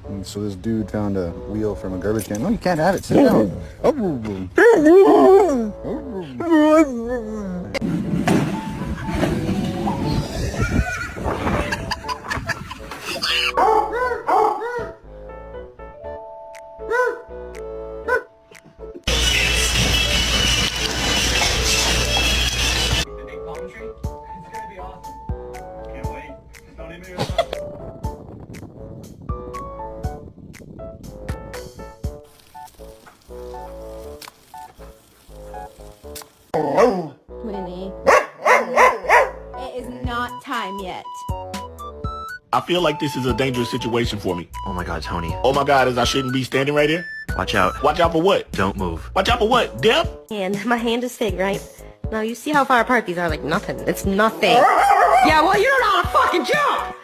And so this dude found a wheel from a garbage can. No, you can't have it. Sit down. Winnie. It is not time yet. I feel like this is a dangerous situation for me. Oh my god, Tony. Oh my god, is I shouldn't be standing right here? Watch out. Watch out for what? Don't move. Watch out for what? Death? And my hand is big, right? Now you see how far apart these are? Like nothing. It's nothing. Yeah, well, you're not a fucking jump!